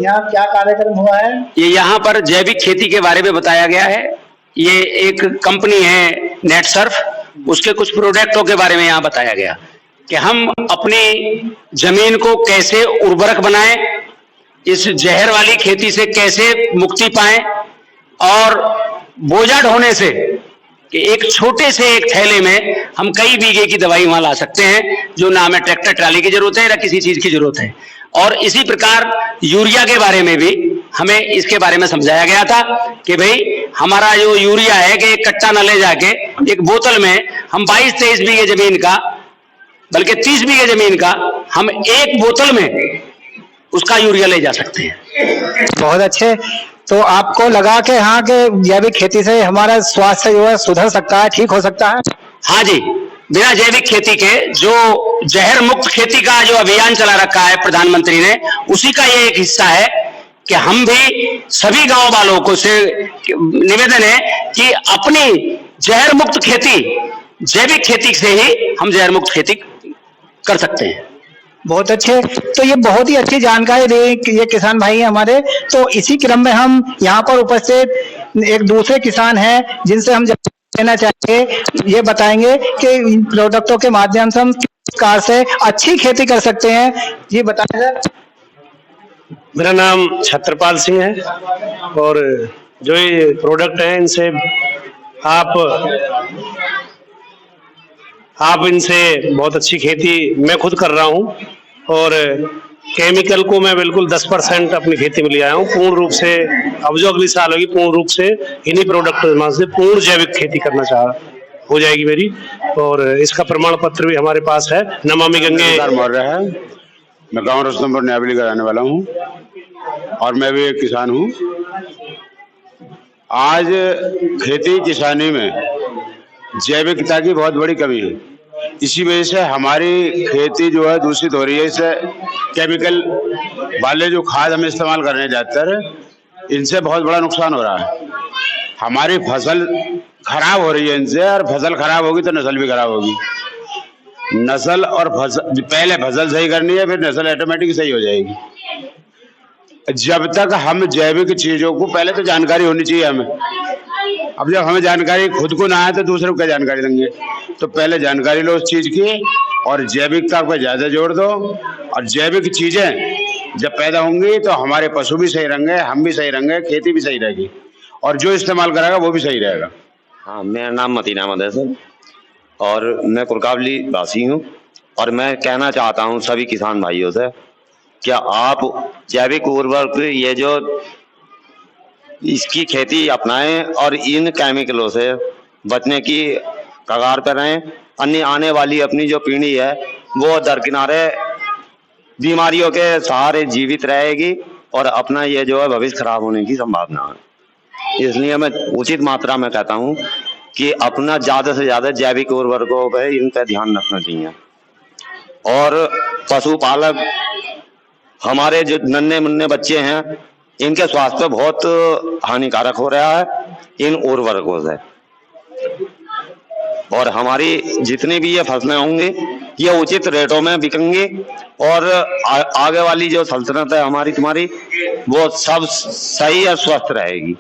यहाँ क्या कार्यक्रम हुआ है? ये यहाँ पर जैविक खेती के बारे में बताया गया है। ये एक कंपनी है नेटसर्फ, उसके कुछ प्रोडक्टों के बारे में यहाँ बताया गया कि हम अपनी जमीन को कैसे उर्वरक बनाएं, इस जहर वाली खेती से कैसे मुक्ति पाएं और बोझा ढोने से कि एक छोटे से एक थैले में हम कई बीघे की दवाई वहां ला सकते हैं, जो ना हमें ट्रैक्टर ट्राली की जरूरत है ना किसी चीज की जरूरत है। और इसी प्रकार यूरिया के बारे में भी हमें इसके बारे में समझाया गया था कि भाई हमारा जो यूरिया है कि एक कट्टा न ले जाके एक बोतल में हम 22-23 बीघे जमीन का, बल्कि 30 बीघे जमीन का हम एक बोतल में उसका यूरिया ले जा सकते हैं। बहुत अच्छे। तो आपको लगा कि हाँ के जैविक खेती से हमारा स्वास्थ्य जो है सुधर सकता है, ठीक हो सकता है? हाँ जी, बिना जैविक खेती के जो जहर मुक्त खेती का जो अभियान चला रखा है प्रधानमंत्री ने, उसी का ये एक हिस्सा है कि हम भी सभी गांव वालों को से निवेदन है कि अपनी जहर मुक्त खेती, जैविक खेती से ही हम जहर मुक्त खेती कर सकते हैं। बहुत अच्छे। तो ये बहुत ही अच्छी जानकारी दी ये किसान भाई हैं हमारे। तो इसी क्रम में हम यहाँ पर उपस्थित एक दूसरे किसान हैं जिनसे हम लेना चाहेंगे, ये बताएंगे कि इन प्रोडक्टों के माध्यम से हम किस प्रकार से अच्छी खेती कर सकते हैं। ये बताएं सर। मेरा नाम छत्रपाल सिंह है और जो ये प्रोडक्ट हैं इनसे आप इनसे बहुत अच्छी खेती मैं खुद कर रहा हूँ और केमिकल को मैं बिल्कुल 10% अपनी खेती में ले आया हूँ। पूर्ण रूप से अब जो अगली साल होगी पूर्ण रूप से इन्हीं प्रोडक्ट से पूर्ण जैविक खेती करना हो जाएगी मेरी। और इसका प्रमाण पत्र भी हमारे पास है। नमामि गंगे मौर्य है, मैं गाँव रस्तमपुर न्यायबली का रहने वाला हूँ और मैं भी एक किसान हूँ। आज खेती किसानी में जैविकता की बहुत बड़ी कमी है। इसी वजह से हमारी खेती जो है दूषित हो रही है। इससे केमिकल वाले जो खाद हम इस्तेमाल करने जाते हैं, इनसे बहुत बड़ा नुकसान हो रहा है। हमारी फसल खराब हो रही है इनसे, और फसल खराब होगी तो नस्ल भी खराब होगी। नस्ल और फसल, पहले फसल सही करनी है, फिर नस्ल ऑटोमेटिक सही हो जाएगी। जब तक हम जैविक चीजों को, पहले तो जानकारी होनी चाहिए हमें। अब जब हमें जानकारी खुद को ना आए तो दूसरे को क्या जानकारी देंगे? तो पहले जानकारी लो उस चीज की और जैविकता पर ज्यादा जोर दो। और जैविक चीजें जब पैदा होंगी तो हमारे पशु भी सही रहेंगे, हम भी सही रहेंगे, खेती भी सही रहेगी और जो इस्तेमाल करेगा वो भी सही रहेगा। हाँ, मेरा नाम मतीन अहमद है सर और मैं कुरकावली वासी हूँ और मैं कहना चाहता हूँ सभी किसान भाइयों से, क्या आप जैविक उर्वरक ये जो इसकी खेती अपनाएं और इन केमिकलों से बचने की कगार पर रहें। अन्य आने वाली अपनी जो पीढ़ी है वो दरकिनारे बीमारियों के सहारे जीवित रहेगी और अपना ये जो है भविष्य खराब होने की संभावना है। इसलिए मैं उचित मात्रा में कहता हूँ कि अपना ज्यादा से ज्यादा जैविक उर्वरकों पर इन पर ध्यान रखना चाहिए। और पशुपालक हमारे जो नन्हे मुन्ने बच्चे हैं इनके स्वास्थ्य बहुत हानिकारक हो रहा है इन उर्वरकों से। और हमारी जितनी भी ये फसलें होंगी ये उचित रेटों में बिकेंगी और आगे वाली जो सल्तनत है हमारी तुम्हारी वो सब सही और स्वस्थ रहेगी।